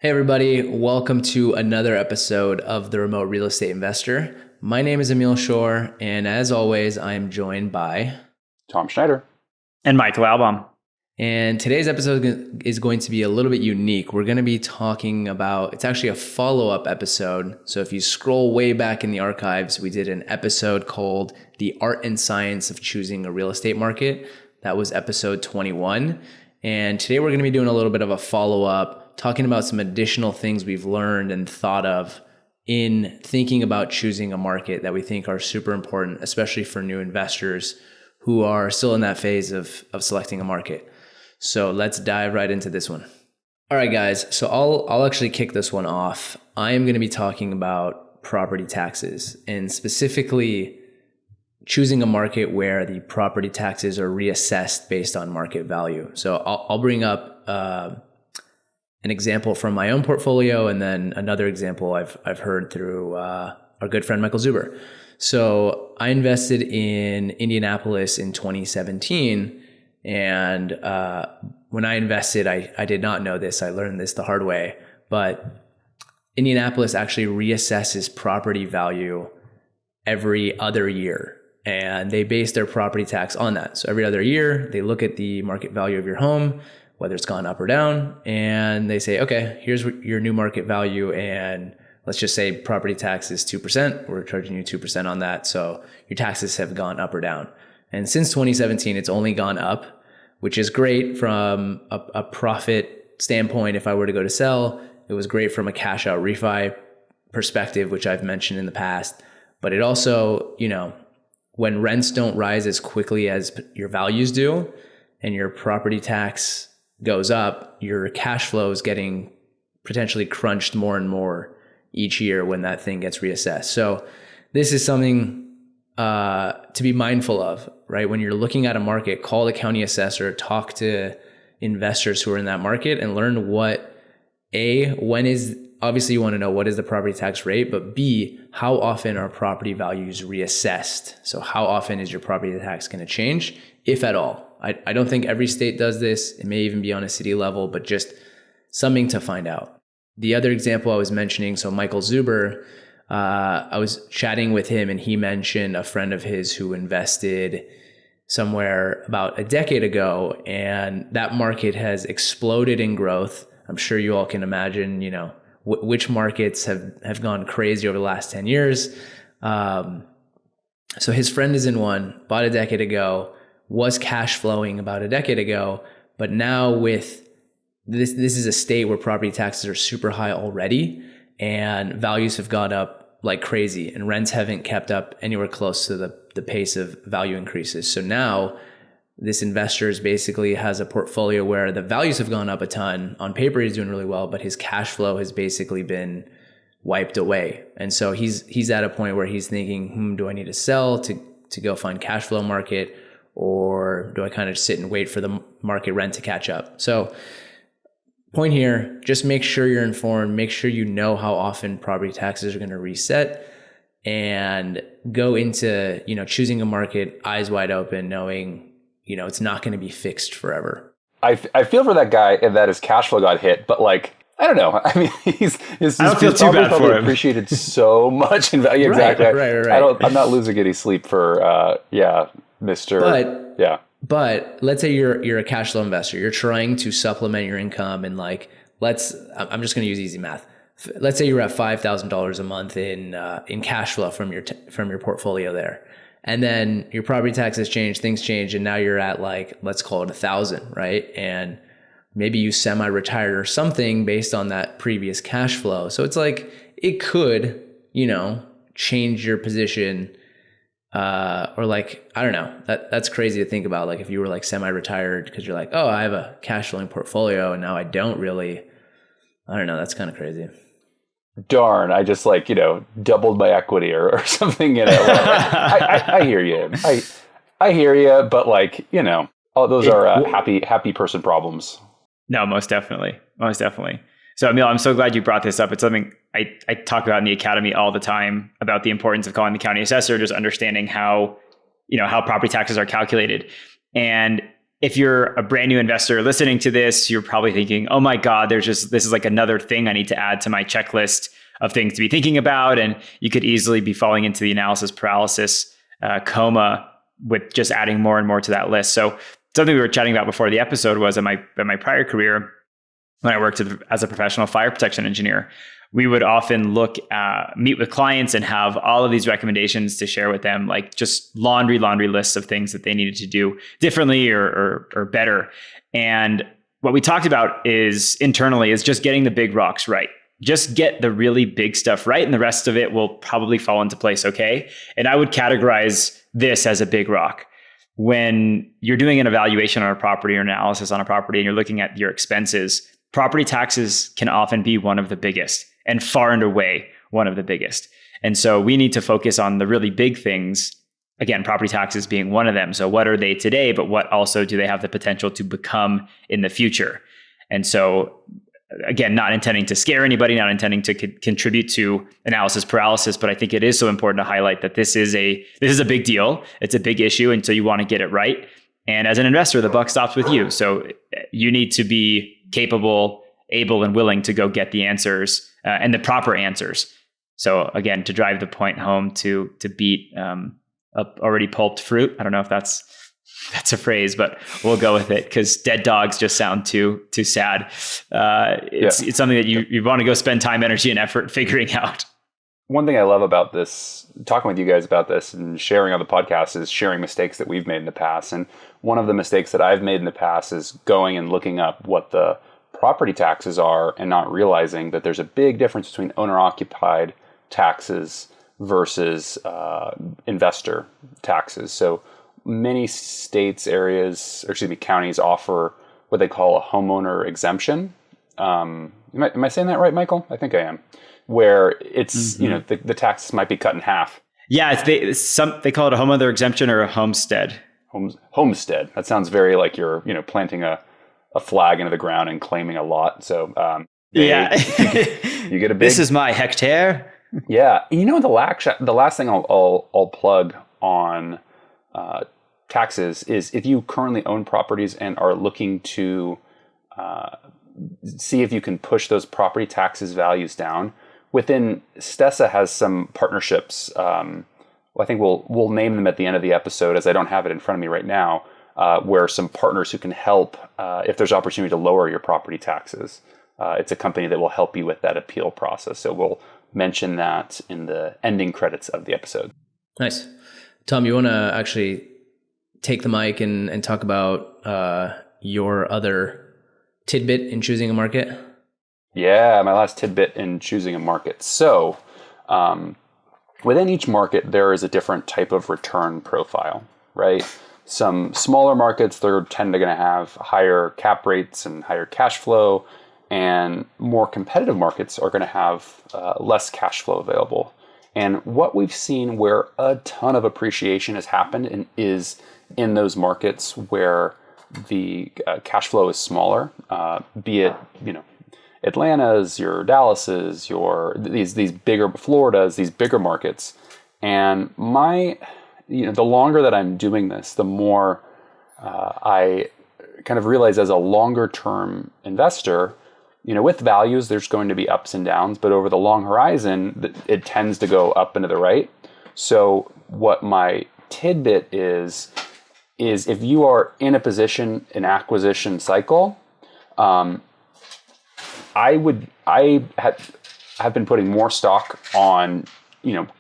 Hey everybody, welcome to another episode of The Remote Real Estate Investor. My name is Emil Shore, and as always, I am joined by Tom Schneider and Michael Albom. And today's episode is going to be a little bit unique. We're going to be talking about, it's actually a follow-up episode. So if you scroll way back in the archives, we did an episode called The Art and Science of Choosing a Real Estate Market. That was episode 21. And today we're going to be doing a little bit of a follow-up, talking about some additional things we've learned and thought of in thinking about choosing a market that we think are super important, especially for new investors who are still in that phase of selecting a market. So let's dive right into this one. All right, guys. So I'll actually kick this one off. I am going to be talking about property taxes and specifically choosing a market where the property taxes are reassessed based on market value. So I'll bring up an example from my own portfolio, and then another example I've heard through our good friend Michael Zuber. So I invested in Indianapolis in 2017, and when I invested, I did not know this. I learned this the hard way, but Indianapolis actually reassesses property value every other year, and they base their property tax on that. So every other year, they look at the market value of your home, whether it's gone up or down, and they say, okay, here's your new market value, and let's just say property tax is 2%. We're charging you 2% on that. So your taxes have gone up or down. And since 2017, it's only gone up, which is great from a profit standpoint. If I were to go to sell, it was great from a cash out refi perspective, which I've mentioned in the past. But it also, when rents don't rise as quickly as your values do and your property tax goes up, your cash flow is getting potentially crunched more and more each year when that thing gets reassessed. So this is something to be mindful of, right? When you're looking at a market, call the county assessor, talk to investors who are in that market, and learn obviously you want to know what is the property tax rate, but B, how often are property values reassessed? So how often is your property tax going to change, if at all? I don't think every state does this. It may even be on a city level, but just something to find out. The other example I was mentioning, so Michael Zuber, I was chatting with him and he mentioned a friend of his who invested somewhere about a decade ago, and that market has exploded in growth. I'm sure you all can imagine, which markets have gone crazy over the last 10 years. So his friend is in one, bought a decade ago, was cash flowing about a decade ago, but now with this is a state where property taxes are super high already and values have gone up like crazy and rents haven't kept up anywhere close to the pace of value increases. So now this investor basically has a portfolio where the values have gone up a ton. On paper, he's doing really well, but his cash flow has basically been wiped away. And so he's at a point where he's thinking, do I need to sell to go find cash flow market, or do I kind of sit and wait for the market rent to catch up? So point here, just make sure you're informed, make sure you know how often property taxes are going to reset, and go into, choosing a market eyes wide open, knowing, it's not going to be fixed forever. I feel for that guy and that his cash flow got hit, but I don't know. I mean, his I don't feel too bad for him. Appreciated so much in value. Exactly. Right. I'm not losing any sleep for, Mr. But let's say you're a cash flow investor. You're trying to supplement your income, and I'm just going to use easy math. Let's say you're at $5,000 a month in cash flow from your portfolio there, and then your property taxes change, things change, and now you're at let's call it 1,000, right? And maybe you semi-retired or something based on that previous cash flow. So it's it could, change your position. I don't know, that's crazy to think about. If you were semi-retired because you're oh, I have a cash flowing portfolio and now I don't really, I don't know. That's kind of crazy. Darn, I just doubled my equity or something, I hear you. I hear you, but all those are happy person problems. No, most definitely. So Emil, I'm so glad you brought this up. It's something I talk about in the academy all the time, about the importance of calling the county assessor, just understanding how property taxes are calculated. And if you're a brand new investor listening to this, you're probably thinking, oh my God, this is like another thing I need to add to my checklist of things to be thinking about. And you could easily be falling into the analysis paralysis coma with just adding more and more to that list. So something we were chatting about before the episode was in my prior career, when I worked as a professional fire protection engineer, we would often meet with clients and have all of these recommendations to share with them, like just laundry lists of things that they needed to do differently or better. And what we talked about internally is just getting the big rocks right. Just get the really big stuff right, and the rest of it will probably fall into place okay. And I would categorize this as a big rock. When you're doing an evaluation on a property or analysis on a property and you're looking at your expenses, property taxes can often be one of the biggest, and far and away one of the biggest. And so we need to focus on the really big things. Again, property taxes being one of them. So what are they today, but what also do they have the potential to become in the future? And so again, not intending to scare anybody, not intending to contribute to analysis paralysis, but I think it is so important to highlight that this is a big deal. It's a big issue, and so you want to get it right. And as an investor, the buck stops with you. So you need to be capable, able, and willing to go get the answers and the proper answers. So again, to drive the point home, to beat already pulped fruit. I don't know if that's a phrase, but we'll go with it because dead dogs just sound too sad. It's something that you want to go spend time, energy, and effort figuring out. One thing I love about this, talking with you guys about this and sharing on the podcast, is sharing mistakes that we've made in the past. And one of the mistakes that I've made in the past is going and looking up what the property taxes are and not realizing that there's a big difference between owner-occupied taxes versus investor taxes. So many states, counties offer what they call a homeowner exemption. Am I saying that right, Michael? I think I am. Where it's, the taxes might be cut in half. Yeah, they call it a homeowner exemption or a homestead. Homestead. That sounds very like you're, planting a flag into the ground and claiming a lot. So you get a big. This is my hectare. Yeah, the last thing I'll plug on taxes is if you currently own properties and are looking to see if you can push those property taxes values down. Within Stessa has some partnerships. I think we'll name them at the end of the episode, as I don't have it in front of me right now. Where some partners who can help if there's opportunity to lower your property taxes. It's a company that will help you with that appeal process. So we'll mention that in the ending credits of the episode. Nice. Tom, you want to actually take the mic and talk about your other tidbit in choosing a market? Yeah, my last tidbit in choosing a market. So within each market, there is a different type of return profile, right? Some smaller markets, they're going to have higher cap rates and higher cash flow, and more competitive markets are going to have less cash flow available. And what we've seen where a ton of appreciation has happened is in those markets where the cash flow is smaller, be it, Atlanta's, your Dallas's, these bigger Florida's, these bigger markets. And the longer that I'm doing this, the more I kind of realize as a longer term investor, with values, there's going to be ups and downs, but over the long horizon, it tends to go up and to the right. So what my tidbit is if you are in a position, an acquisition cycle, I have been putting more stock on,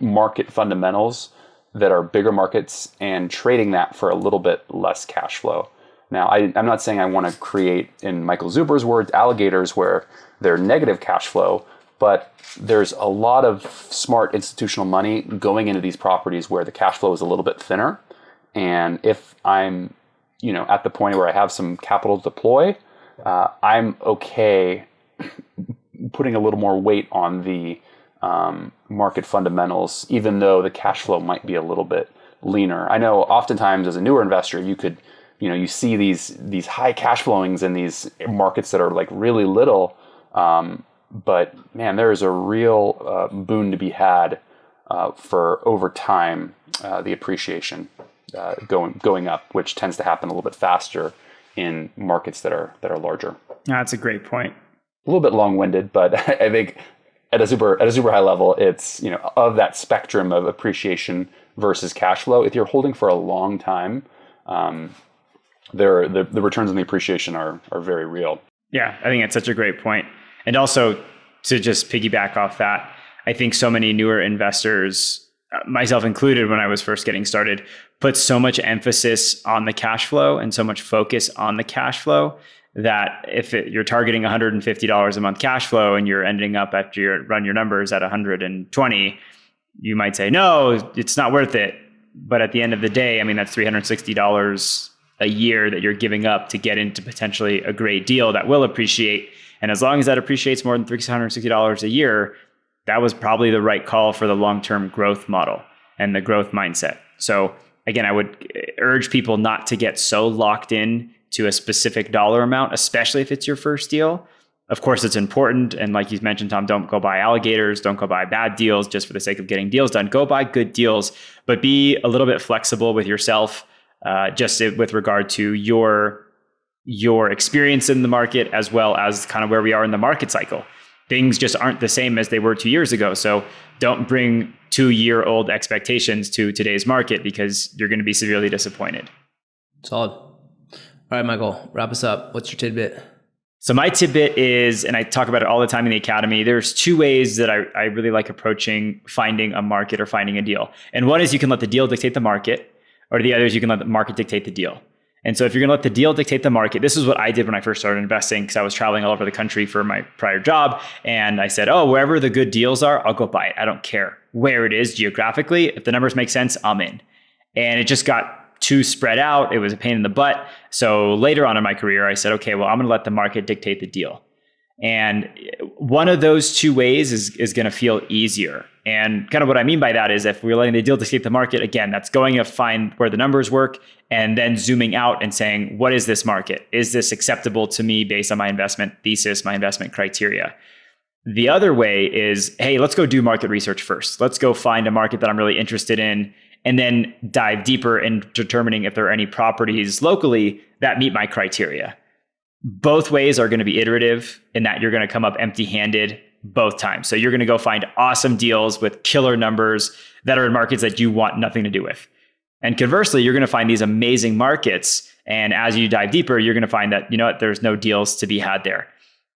market fundamentals that are bigger markets and trading that for a little bit less cash flow. Now, I'm not saying I want to create, in Michael Zuber's words, alligators where they're negative cash flow, but there's a lot of smart institutional money going into these properties where the cash flow is a little bit thinner. And if I'm, at the point where I have some capital to deploy, I'm okay putting a little more weight on the market fundamentals, even though the cash flow might be a little bit leaner. I know oftentimes as a newer investor, you could, you see these high cash flowings in these markets that are like really little. But man, there is a real boon to be had for over time, the appreciation going up, which tends to happen a little bit faster in markets that are larger. That's a great point. A little bit long-winded, but I think at a super high level, it's, of that spectrum of appreciation versus cash flow. If you're holding for a long time, the returns on the appreciation are very real. Yeah, I think that's such a great point. And also, to just piggyback off that, I think so many newer investors, myself included when I was first getting started, put so much emphasis on the cash flow and so much focus on the cash flow that if you're targeting $150 a month cash flow and you're ending up after you run your numbers at 120, you might say, no, it's not worth it. But at the end of the day, I mean, that's $360 a year that you're giving up to get into potentially a great deal that will appreciate. And as long as that appreciates more than $360 a year, that was probably the right call for the long-term growth model and the growth mindset. So again, I would urge people not to get so locked in to a specific dollar amount, especially if it's your first deal. Of course, it's important. And like you mentioned, Tom, don't go buy alligators. Don't go buy bad deals just for the sake of getting deals done. Go buy good deals, but be a little bit flexible with yourself, just with regard to your experience in the market, as well as kind of where we are in the market cycle. Things just aren't the same as they were 2 years ago. So don't bring 2-year-old expectations to today's market, because you're going to be severely disappointed. Solid. All right, Michael, wrap us up. What's your tidbit? So my tidbit is, and I talk about it all the time in the academy, there's 2 ways that I really like approaching finding a market or finding a deal. And one is you can let the deal dictate the market, or the other is you can let the market dictate the deal. And so if you're going to let the deal dictate the market, this is what I did when I first started investing, because I was traveling all over the country for my prior job. And I said, wherever the good deals are, I'll go buy it. I don't care where it is geographically. If the numbers make sense, I'm in. And it just got too spread out. It was a pain in the butt. So later on in my career, I said, okay, well, I'm going to let the market dictate the deal. And one of those 2 ways is going to feel easier. And kind of what I mean by that is, if we're letting the deal dictate the market, again, that's going to find where the numbers work and then zooming out and saying, what is this market? Is this acceptable to me based on my investment thesis, my investment criteria? The other way is, hey, let's go do market research first. Let's go find a market that I'm really interested in, and then dive deeper in determining if there are any properties locally that meet my criteria. Both ways are going to be iterative in that you're going to come up empty-handed both times. So you're going to go find awesome deals with killer numbers that are in markets that you want nothing to do with. And conversely, you're going to find these amazing markets. And as you dive deeper, you're going to find that, there's no deals to be had there.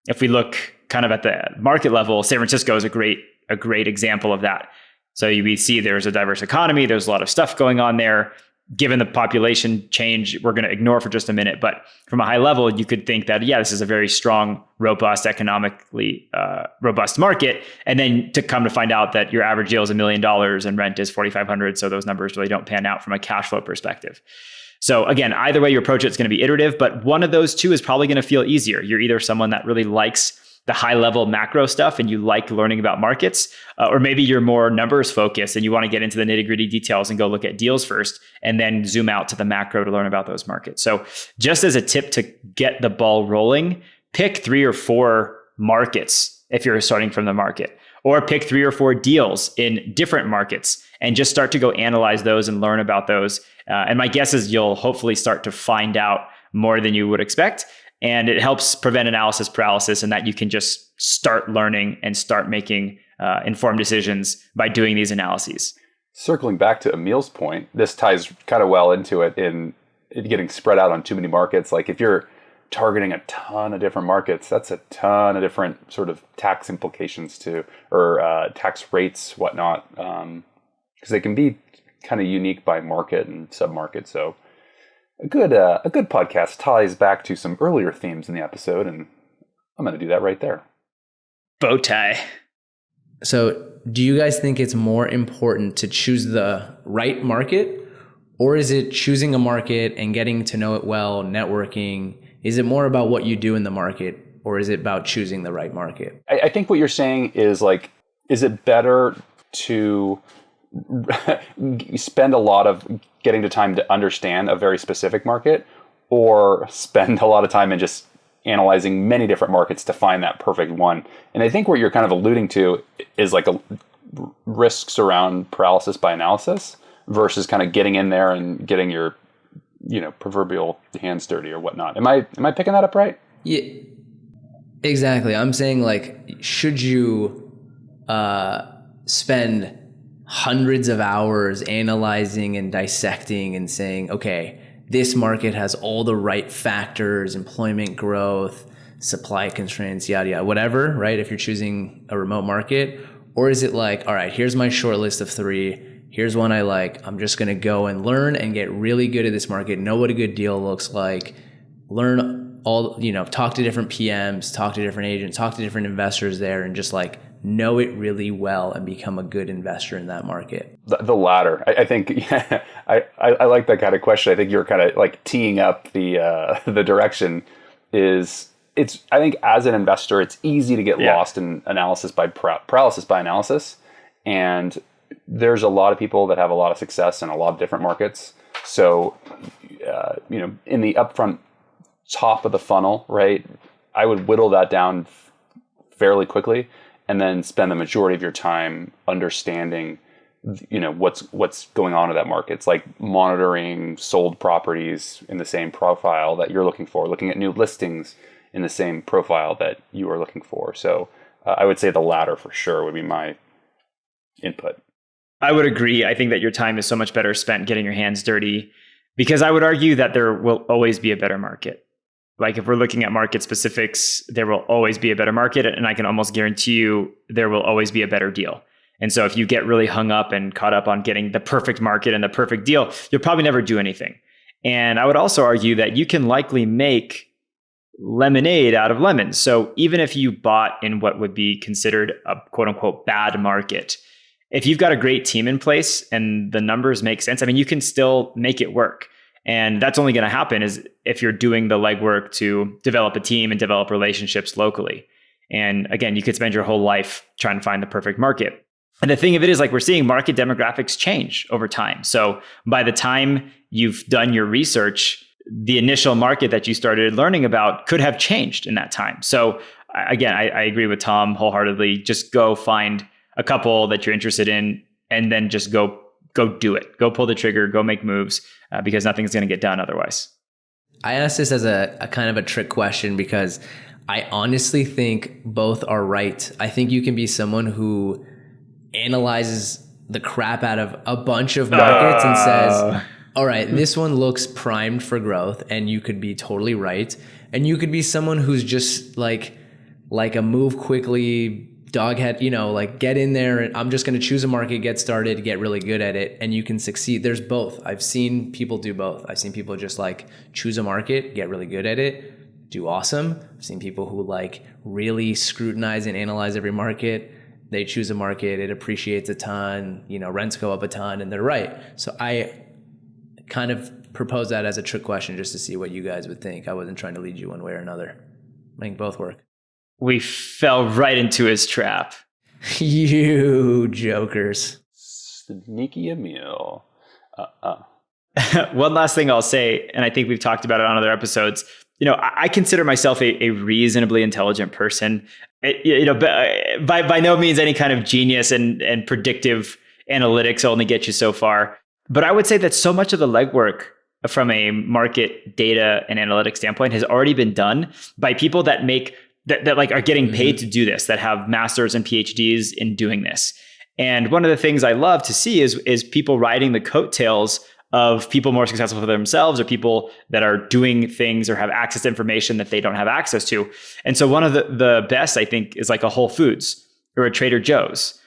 If we look kind of at the market level, San Francisco is a great example of that. So we see there's a diverse economy. There's a lot of stuff going on there. Given the population change, we're going to ignore for just a minute. But from a high level, you could think that, this is a very strong, robust, economically robust market. And then to come to find out that your average deal is $1 million and rent is $4,500. So those numbers really don't pan out from a cash flow perspective. So again, either way you approach it, it's going to be iterative. But one of those 2 is probably going to feel easier. You're either someone that really likes the high level macro stuff and you like learning about markets, or maybe you're more numbers focused and you want to get into the nitty gritty details and go look at deals first and then zoom out to the macro to learn about those markets. So just as a tip to get the ball rolling, pick 3 or 4 markets if you're starting from the market, or pick 3 or 4 deals in different markets and just start to go analyze those and learn about those. And my guess is you'll hopefully start to find out more than you would expect. And it helps prevent analysis paralysis, in that you can just start learning and start making informed decisions by doing these analyses. Circling back to Emil's point, this ties kind of well into it in getting spread out on too many markets. Like if you're targeting a ton of different markets, that's a ton of different sort of tax implications or tax rates, whatnot, because they can be kind of unique by market and submarket. So a good podcast ties back to some earlier themes in the episode, and I'm going to do that right there. Bow tie. So do you guys think it's more important to choose the right market, or is it choosing a market and getting to know it well, networking? Is it more about what you do in the market, or is it about choosing the right market? I think what you're saying is is it better to spend a lot of getting the time to understand a very specific market, or spend a lot of time in just analyzing many different markets to find that perfect one? And I think what you're kind of alluding to is risks around paralysis by analysis versus kind of getting in there and getting your proverbial hands dirty or whatnot. Am I picking that up right? Yeah, exactly. I'm saying like, should you spend hundreds of hours analyzing and dissecting and saying, okay, this market has all the right factors, employment growth, supply constraints, yada, yada, whatever, right? If you're choosing a remote market, or is it like, all right, here's my short list of 3. Here's one I like. I'm just going to go and learn and get really good at this market, know what a good deal looks like, learn all, talk to different PMs, talk to different agents, talk to different investors there, and just like know it really well and become a good investor in that market? The latter. I think I like that kind of question. I think you're kind of like teeing up the direction is I think as an investor, it's easy to get lost in analysis by paralysis by analysis. And there's a lot of people that have a lot of success in a lot of different markets. So, in the upfront top of the funnel, right, I would whittle that down fairly quickly and then spend the majority of your time understanding, what's going on in that market. It's like monitoring sold properties in the same profile that you're looking for, looking at new listings in the same profile that you are looking for. So I would say the latter for sure would be my input. I would agree. I think that your time is so much better spent getting your hands dirty, because I would argue that there will always be a better market. Like if we're looking at market specifics, there will always be a better market. And I can almost guarantee you there will always be a better deal. And so if you get really hung up and caught up on getting the perfect market and the perfect deal, you'll probably never do anything. And I would also argue that you can likely make lemonade out of lemons. So even if you bought in what would be considered a quote unquote bad market, if you've got a great team in place and the numbers make sense, I mean, you can still make it work. And that's only going to happen is if you're doing the legwork to develop a team and develop relationships locally. And again, you could spend your whole life trying to find the perfect market. And the thing of it is, like, we're seeing market demographics change over time. So by the time you've done your research, the initial market that you started learning about could have changed in that time. So again, I agree with Tom wholeheartedly. Just go find a couple that you're interested in and then just go do it. Go pull the trigger, go make moves, because nothing's going to get done otherwise. I asked this as a kind of a trick question because I honestly think both are right. I think you can be someone who analyzes the crap out of a bunch of markets and says, all right, this one looks primed for growth, and you could be totally right. And you could be someone who's just like a move quickly doghead, like get in there and I'm just going to choose a market, get started, get really good at it, and you can succeed. There's both. I've seen people do both. I've seen people just like choose a market, get really good at it, do awesome. I've seen people who like really scrutinize and analyze every market. They choose a market, it appreciates a ton, rents go up a ton, and they're right. So I kind of propose that as a trick question just to see what you guys would think. I wasn't trying to lead you one way or another. I think both work. We fell right into his trap. You jokers. Sneaky Emil. One last thing I'll say, and I think we've talked about it on other episodes. I consider myself a reasonably intelligent person. By no means any kind of genius, and predictive analytics only get you so far. But I would say that so much of the legwork from a market data and analytics standpoint has already been done by people that like are getting paid to do this, that have masters and PhDs in doing this. And one of the things I love to see is people riding the coattails of people more successful for themselves, or people that are doing things or have access to information that they don't have access to. And so one of the best, I think, is like a Whole Foods or a Trader Joe's.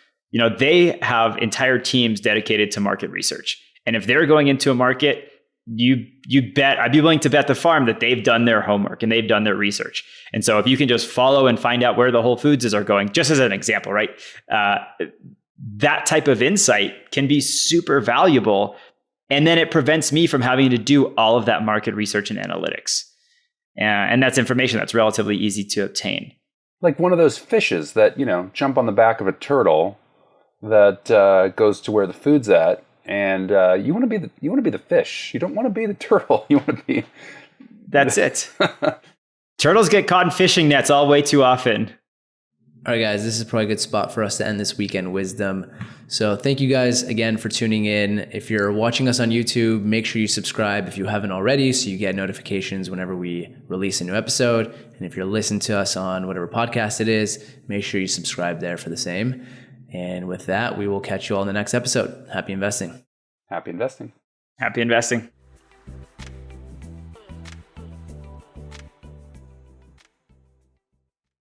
They have entire teams dedicated to market research. And if they're going into a market, I'd be willing to bet the farm that they've done their homework and they've done their research. And so if you can just follow and find out where the Whole Foods are going, just as an example, right? That type of insight can be super valuable. And then it prevents me from having to do all of that market research and analytics. And that's information that's relatively easy to obtain. Like one of those fishes that, jump on the back of a turtle that goes to where the food's at. And you want to be the fish. You don't want to be the turtle. You want to be. That's it. Turtles get caught in fishing nets all way too often. All right, guys, this is probably a good spot for us to end this weekend wisdom. So thank you guys again for tuning in. If you're watching us on YouTube, make sure you subscribe if you haven't already so you get notifications whenever we release a new episode. And if you're listening to us on whatever podcast it is, make sure you subscribe there for the same. And with that, we will catch you all in the next episode. Happy investing. Happy investing. Happy investing.